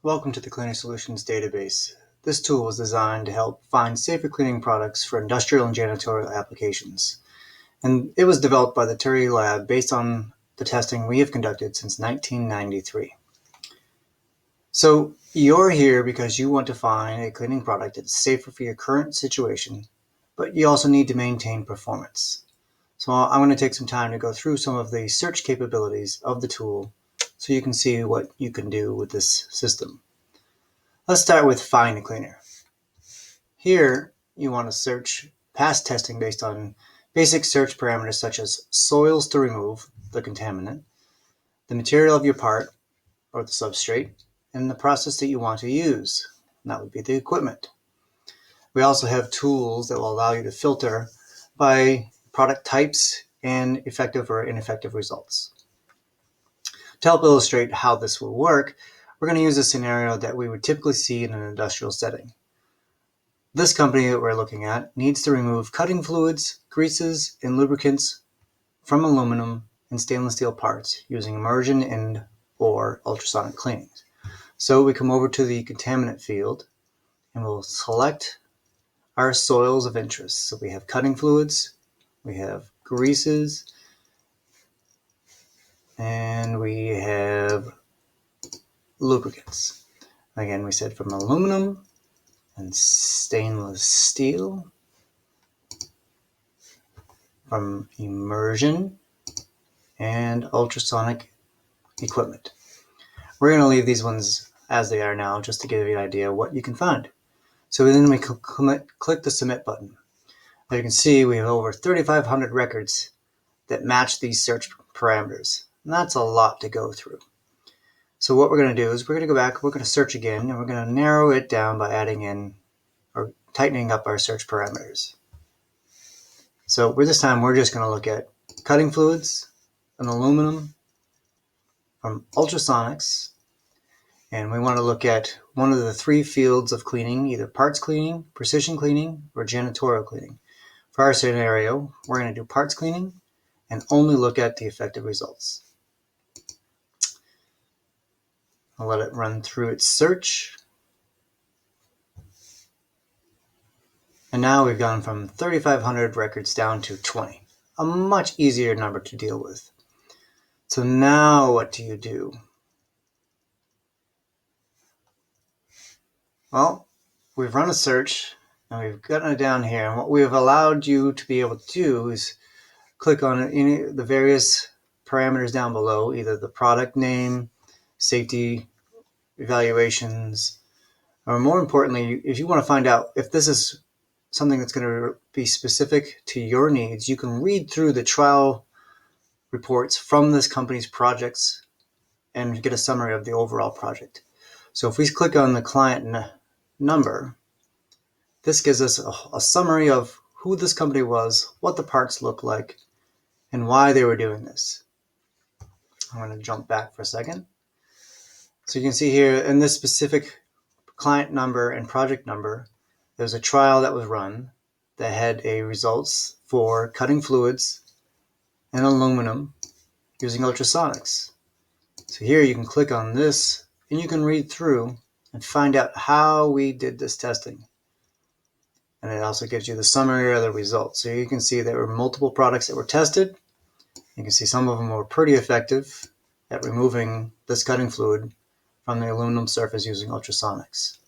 Welcome to the CleanerSolutions database. This tool was designed to help find safer cleaning products for industrial and janitorial applications. And it was developed by the TURI Lab based on the testing we have conducted since 1993. So you're here because you want to find a cleaning product that's safer for your current situation, but you also need to maintain performance. So I'm going to take some time to go through some of the search capabilities of the tool so you can see what you can do with this system. Let's start with Find a Cleaner. Here, you want to search past testing based on basic search parameters such as soils to remove the contaminant, the material of your part or the substrate, and the process that you want to use. And that would be the equipment. We also have tools that will allow you to filter by product types and effective or ineffective results. To help illustrate how this will work, we're going to use a scenario that we would typically see in an industrial setting. This company that we're looking at needs to remove cutting fluids, greases, and lubricants from aluminum and stainless steel parts using immersion and or ultrasonic cleaning. So we come over to the contaminant field and we'll select our soils of interest. So we have cutting fluids, we have greases, and we have lubricants. Again, we said from aluminum and stainless steel, from immersion and ultrasonic equipment. We're going to leave these ones as they are now just to give you an idea of what you can find. So then we click the submit button. As you can see, we have over 3,500 records that match these search parameters. And that's a lot to go through. So what we're going to do is we're going to go back, we're going to search again, and we're going to narrow it down by adding in or tightening up our search parameters. So for this time, we're just going to look at cutting fluids and aluminum from ultrasonics. And we want to look at one of the three fields of cleaning, either parts cleaning, precision cleaning, or janitorial cleaning. For our scenario, we're going to do parts cleaning and only look at the effective results. I'll let it run through its search. And now we've gone from 3,500 records down to 20, a much easier number to deal with. So now what do you do? Well, we've run a search and we've gotten it down here. And what we've allowed you to be able to do is click on any of the various parameters down below, either the product name, safety evaluations, or more importantly, if you want to find out if this is something that's going to be specific to your needs, you can read through the trial reports from this company's projects and get a summary of the overall project. So if we click on the client number, this gives us a summary of who this company was, what the parts look like, and why they were doing this. I'm going to jump back for a second. So you can see here in this specific client number and project number, there's a trial that was run that had a results for cutting fluids and aluminum using ultrasonics. So here you can click on this and you can read through and find out how we did this testing. And it also gives you the summary of the results. So you can see there were multiple products that were tested. You can see some of them were pretty effective at removing this cutting fluid from the aluminum surface using ultrasonics.